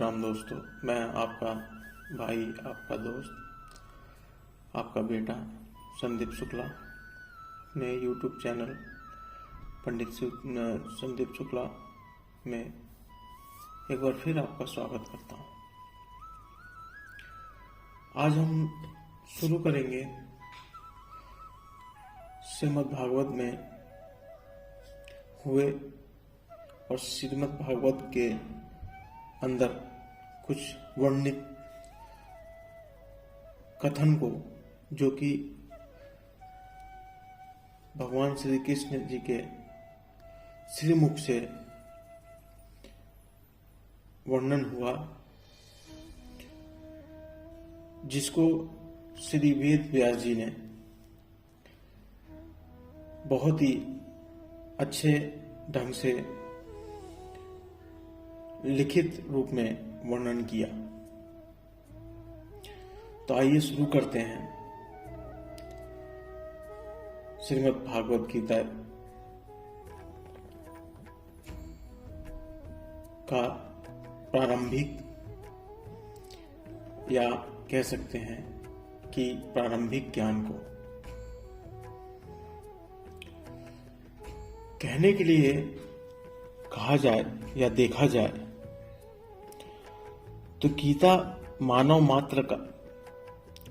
राम दोस्तों, मैं आपका भाई, आपका दोस्त, आपका बेटा संदीप शुक्ला अपने यूट्यूब चैनल पंडित संदीप शुक्ला में एक बार फिर आपका स्वागत करता हूँ। आज हम शुरू करेंगे श्रीमद् भागवत में हुए और श्रीमद् भागवत के अंदर कुछ वर्णित कथन को, जो कि भगवान श्री कृष्ण जी के श्रीमुख से वर्णन हुआ, जिसको श्री वेद व्यास जी ने बहुत ही अच्छे ढंग से लिखित रूप में वर्णन किया। तो आइए शुरू करते हैं श्रीमद् भागवत गीता का प्रारंभिक, या कह सकते हैं कि प्रारंभिक ज्ञान को। कहने के लिए कहा जाए या देखा जाए तो गीता मानव मात्र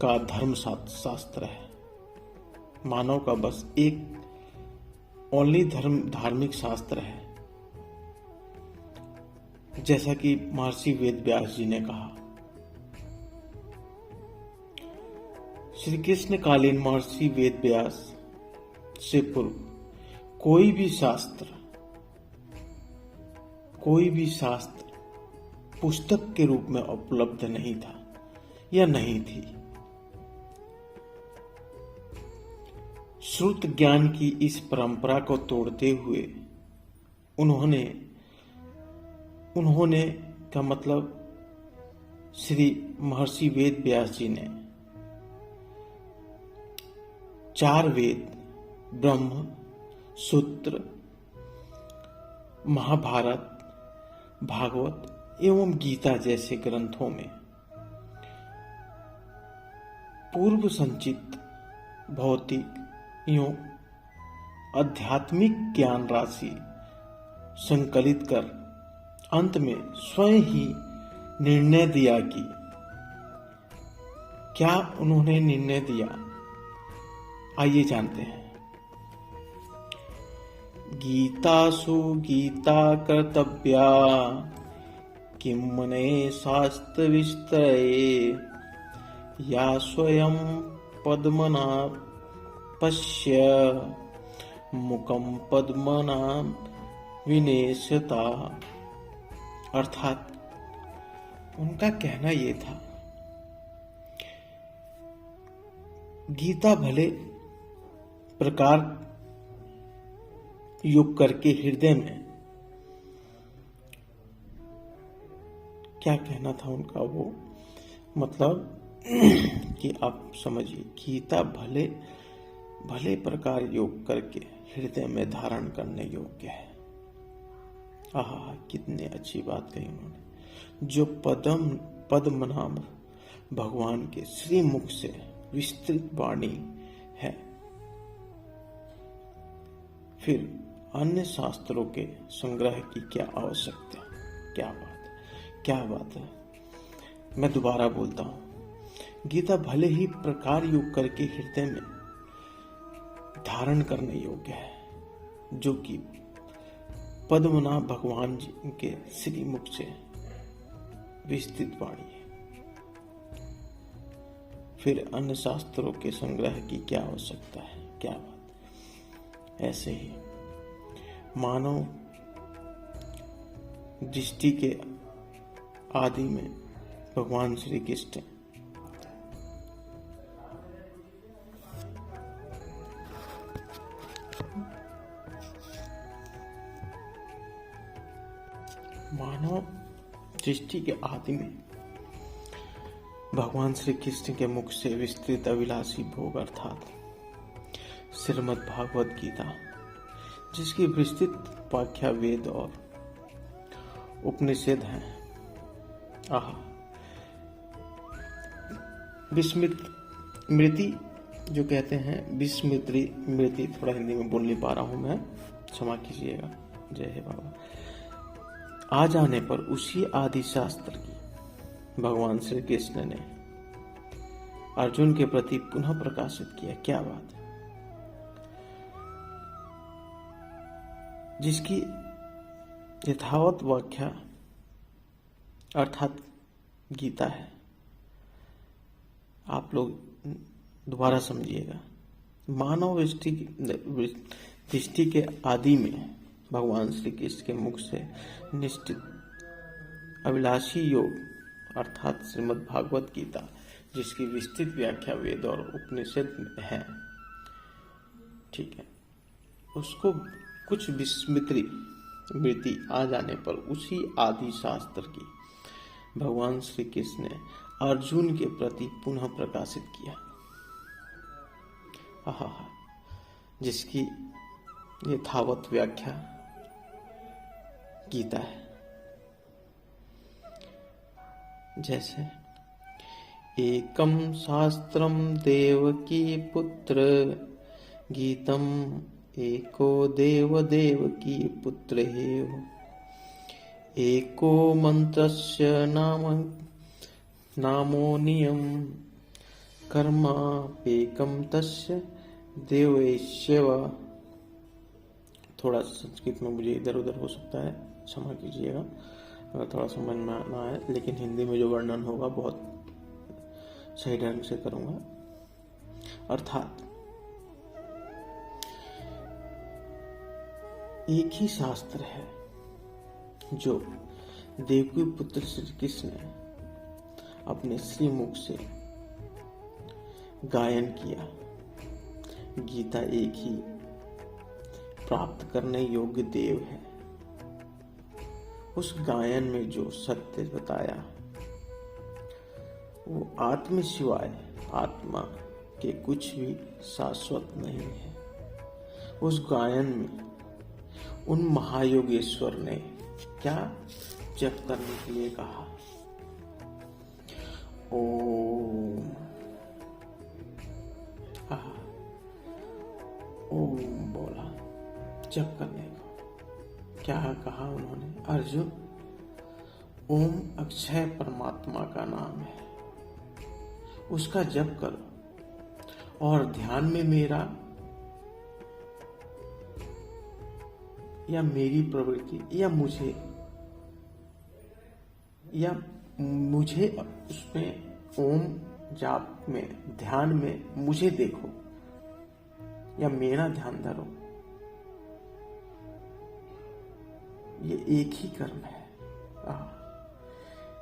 का धर्म शास्त्र है। मानव का बस एक ओनली धार्मिक शास्त्र है, जैसा कि महर्षि वेद व्यास जी ने कहा। श्री कृष्ण कालीन महर्षि वेद व्यास से पूर्व कोई भी शास्त्र पुस्तक के रूप में उपलब्ध नहीं था या नहीं थी। श्रुत ज्ञान की इस परंपरा को तोड़ते हुए उन्होंने का मतलब श्री महर्षि वेद व्यास जी ने 4 वेद, ब्रह्म सूत्र, महाभारत, भागवत एवं गीता जैसे ग्रंथों में पूर्व संचित भौतिक एवं आध्यात्मिक ज्ञान राशि संकलित कर अंत में स्वयं ही निर्णय दिया कि क्या उन्होंने निर्णय दिया, आइए जानते हैं। गीतासु गीता कर्तव्या किं मुने शास्त्र विस्तरे या स्वयं पद्मना पश्य मुखम पद्मना विनेशता। अर्थात उनका कहना ये था, गीता भले प्रकार योग करके हृदय में, क्या कहना था उनका, वो मतलब कि आप समझिए, गीता भले प्रकार योग करके हृदय में धारण करने योग्य है। आहा, कितनी अच्छी बात कही उन्होंने। जो पद्मनाभ भगवान के श्रीमुख से विस्तृत वाणी है, फिर अन्य शास्त्रों के संग्रह की क्या आवश्यकता। क्या बात है। मैं दोबारा बोलता हूं, गीता भले ही प्रकार योग करके हृदय में धारण करने योग्य है, जो कि पद्मनाभ भगवान जी के श्रीमुख से विस्तृत वाणी है, फिर अन्य शास्त्रों के संग्रह की क्या आवश्यकता है। क्या बात। ऐसे ही मानव दृष्टि के आदि में भगवान श्री कृष्ण भगवान श्री कृष्ण के मुख से विस्तृत अभिलाषी भोग अर्थात श्रीमद् भागवत गीता, जिसकी विस्तृत व्याख्या वेद और उपनिषद हैं, आह, विस्मृति जो कहते हैं, विस्मृति, थोड़ा हिंदी में बोल नहीं पा रहा हूं मैं, क्षमा कीजिएगा। जय हे बाबा। आ जाने पर उसी आदि शास्त्र की भगवान श्री कृष्ण ने अर्जुन के प्रति पुनः प्रकाशित किया। क्या बात है! जिसकी यथावत व्याख्या अर्थात गीता है। आप लोग दोबारा समझिएगा। मानव दृष्टि के आदि में भगवान श्री कृष्ण के मुख से निश्चित अभिलाषी योग अर्थात श्रीमद् भागवत गीता, जिसकी विस्तृत व्याख्या वेद और उपनिषद में है, ठीक है, उसको कुछ विस्मृति आ जाने पर उसी आदि शास्त्र की भगवान श्री कृष्ण ने अर्जुन के प्रति पुनः प्रकाशित किया। आहा, जिसकी यथावत व्याख्या गीता है। जैसे एकम शास्त्रम देवकी पुत्र गीतम एको देव देवकी पुत्र हेव एको मंत्रस्य नामो नियम कर्मापेकम तस्य देवैश्यव। थोड़ा संस्कृत में मुझे इधर उधर हो सकता है, क्षमा कीजिएगा अगर थोड़ा समझ में ना आए, लेकिन हिंदी में जो वर्णन होगा बहुत सही ढंग से करूंगा। अर्थात एक ही शास्त्र है जो देवकी पुत्र श्री कृष्ण ने अपने श्रीमुख से गायन किया। गीता एक ही प्राप्त करने योग्य देव है। उस गायन में जो सत्य बताया वो आत्म सिवाय आत्मा के कुछ भी शाश्वत नहीं है। उस गायन में उन महायोगेश्वर ने क्या जप करने के लिए कहा? ओम, ओम बोला जप करने को। क्या कहा उन्होंने? अर्जुन, ओम अक्षय परमात्मा का नाम है, उसका जप करो और ध्यान में मेरा या मेरी प्रवृत्ति या मुझे उसमें ओम जाप में ध्यान में मुझे देखो या मेरा ध्यान धरो। ये एक ही कर्म है।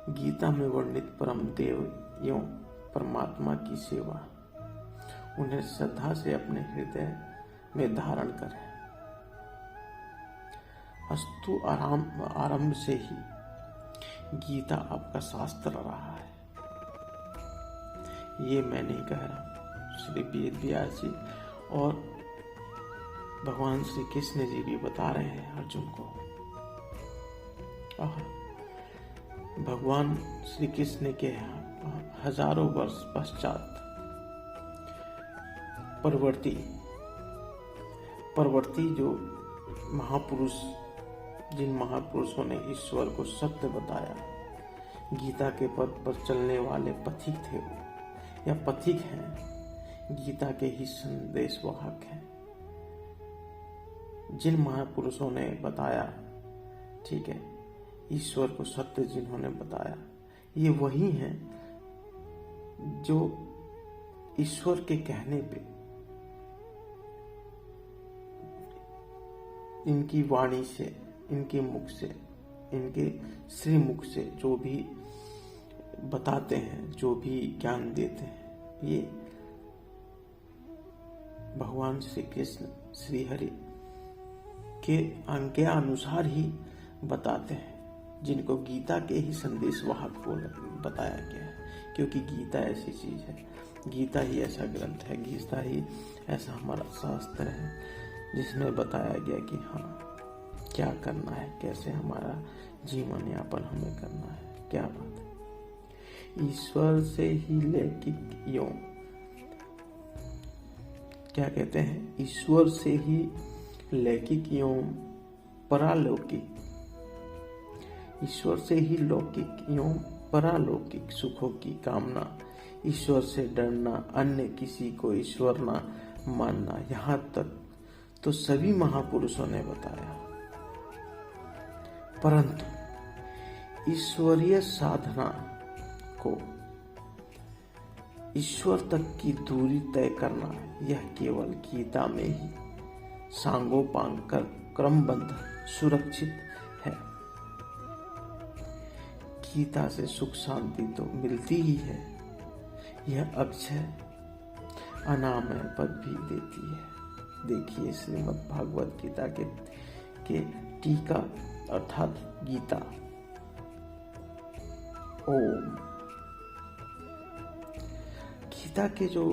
गीता में वर्णित परम देव एवं परमात्मा की सेवा, उन्हें श्रद्धा से अपने हृदय में धारण करें। अस्तु आरंभ से ही गीता आपका शास्त्र रहा है। ये मैं नहीं कह रहा, श्री वेद व्यास जी और भगवान श्री कृष्ण जी भी बता रहे हैं अर्जुन को। भगवान श्री कृष्ण के हजारों वर्ष पश्चात परवर्ती जो महापुरुष, जिन महापुरुषों ने ईश्वर को सत्य बताया, गीता के पथ पर चलने वाले पथिक थे वो, या पथिक हैं, गीता के ही संदेश वाहक हैं। जिन महापुरुषों ने बताया, ठीक है, ईश्वर को सत्य जिन्होंने बताया, ये वही हैं जो ईश्वर के कहने पे इनकी वाणी से, इनके मुख से, इनके श्रीमुख से जो भी बताते हैं, जो भी ज्ञान देते हैं, ये भगवान श्री कृष्ण श्री हरि के आज्ञा अनुसार ही बताते हैं, जिनको गीता के ही संदेश वाहक बताया गया है। क्योंकि गीता ऐसी चीज है, गीता ही ऐसा ग्रंथ है, गीता ही ऐसा हमारा शास्त्र है जिसमें बताया गया कि हाँ क्या करना है, कैसे हमारा जीवन यापन हमें करना है। क्या बात है। ईश्वर से ही लौकिक एवं, क्या कहते हैं, ईश्वर से ही लौकिक एवं परालौकिक, ईश्वर से ही लौकिक एवं परालौकिक सुखों की कामना, ईश्वर से डरना, अन्य किसी को ईश्वर ना मानना, यहाँ तक तो सभी महापुरुषों ने बताया। परंतु ईश्वरीय साधना को ईश्वर तक की दूरी तय करना, यह केवल गीता में ही सांगोपांग कर क्रमबद्ध सुरक्षित है। गीता से सुख शांति तो मिलती ही है, यह अक्षय अनामय पद भी देती है। देखिए श्रीमद् भागवत गीता के टीका अर्थात गीता। ओम। गीता के जो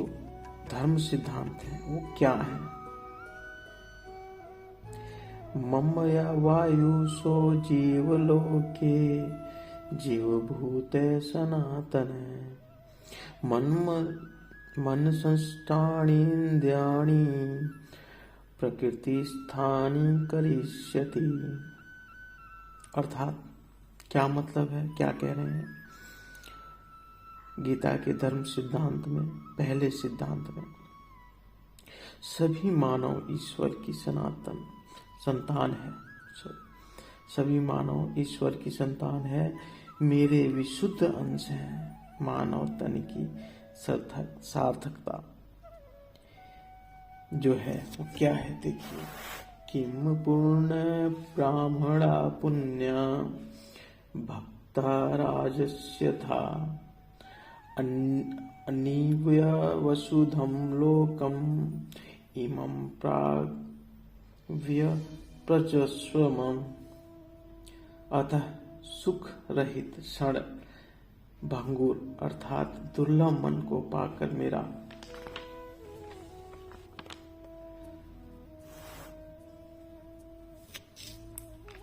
धर्म सिद्धांत हैं वो क्या है? ममया वायुसो जीवलोके जीवभूते सनातन मन संस्थानि इंद्रियाणि प्रकृति स्थानी करिष्यति। अर्थात क्या मतलब है, क्या कह रहे हैं? गीता के धर्म सिद्धांत में पहले सिद्धांत में सभी मानव ईश्वर की सनातन संतान है, सभी मानव ईश्वर की संतान है, मेरे विशुद्ध अंश हैं। मानव तन की सार्थकता जो है वो क्या है? देखिए, किम पूर्ण ब्राह्मणा पुण्य भक्ता राजस्य था अनिव्य वसुधम लोकम इमं प्राग्व्य प्रजस्वम। अतः सुख रहित क्षण भंगुर अर्थात दुर्लभ मन को पाकर मेरा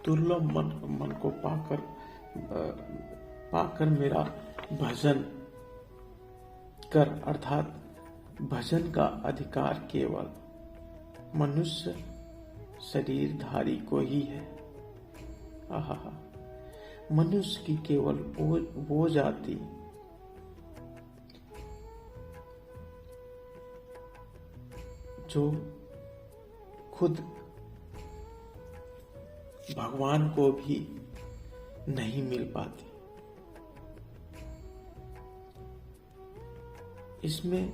दुर्लभ मन को पाकर मेरा भजन कर, अर्थात भजन का अधिकार केवल मनुष्य शरीरधारी को ही है। आहा, मनुष्य की केवल वो जाति जो खुद भगवान को भी नहीं मिल पाती। इसमें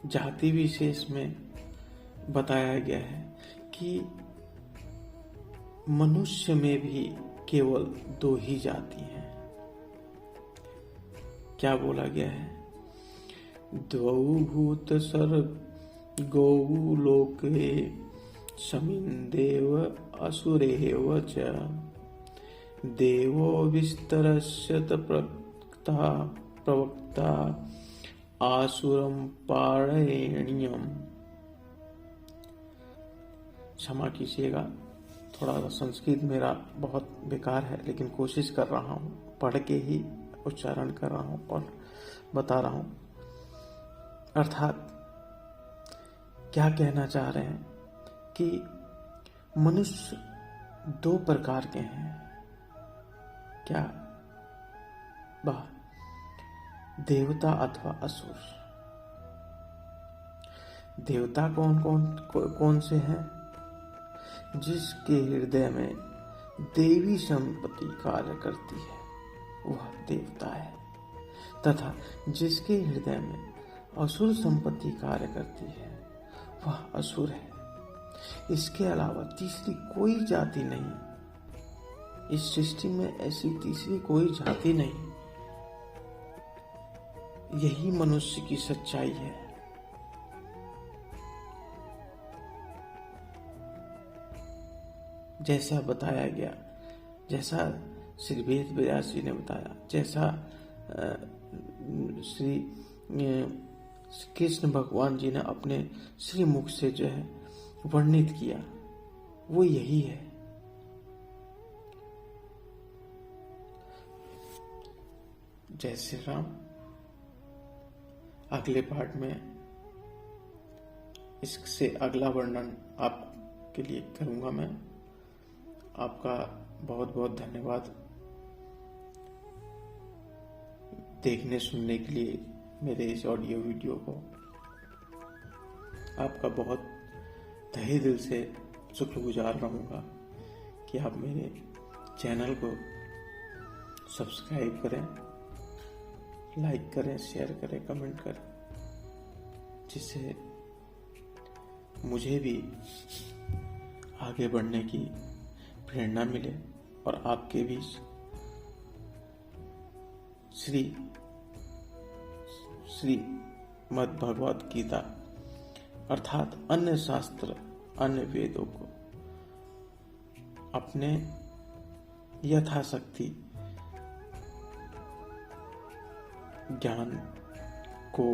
जाति विशेष में बताया गया है कि मनुष्य में भी केवल दो ही जाति हैं। क्या बोला गया है? द्वौ भूत सर्गौ लोके समिन्देव असुरेव च देवो विस्तरस्यत प्रवक्ता आसुरम पारणीयम। क्षमा कीजिएगा, थोड़ा सा संस्कृत मेरा बहुत बेकार है, लेकिन कोशिश कर रहा हूँ, पढ़ के ही उच्चारण कर रहा हूँ और बता रहा हूँ। अर्थात क्या कहना चाह रहे हैं कि मनुष्य दो प्रकार के हैं। क्या? वाह, देवता अथवा असुर। देवता कौन से हैं? जिसके हृदय में देवी संपत्ति कार्य करती है वह देवता है, तथा जिसके हृदय में असुर संपत्ति कार्य करती है वह असुर है। इसके अलावा तीसरी कोई जाति नहीं। इस सृष्टि में ऐसी तीसरी कोई जाति नहीं। यही मनुष्य की सच्चाई है। जैसा बताया गया, जैसा श्री वेद व्यास जी ने बताया, जैसा श्री कृष्ण भगवान जी ने अपने श्री मुख से जो है वर्णित किया, वो यही है। जय श्री राम। अगले पार्ट में इससे अगला वर्णन आपके लिए करूंगा मैं। आपका बहुत बहुत धन्यवाद देखने सुनने के लिए मेरे इस ऑडियो वीडियो को। आपका बहुत तहे दिल से शुक्रगुजार रहूँगा कि आप मेरे चैनल को सब्सक्राइब करें, लाइक करें, शेयर करें, कमेंट करें, जिससे मुझे भी आगे बढ़ने की प्रेरणा मिले और आपके भी श्रीमद् भगवत गीता अर्थात अन्य शास्त्र, अन्य वेदों को अपने यथाशक्ति ज्ञान को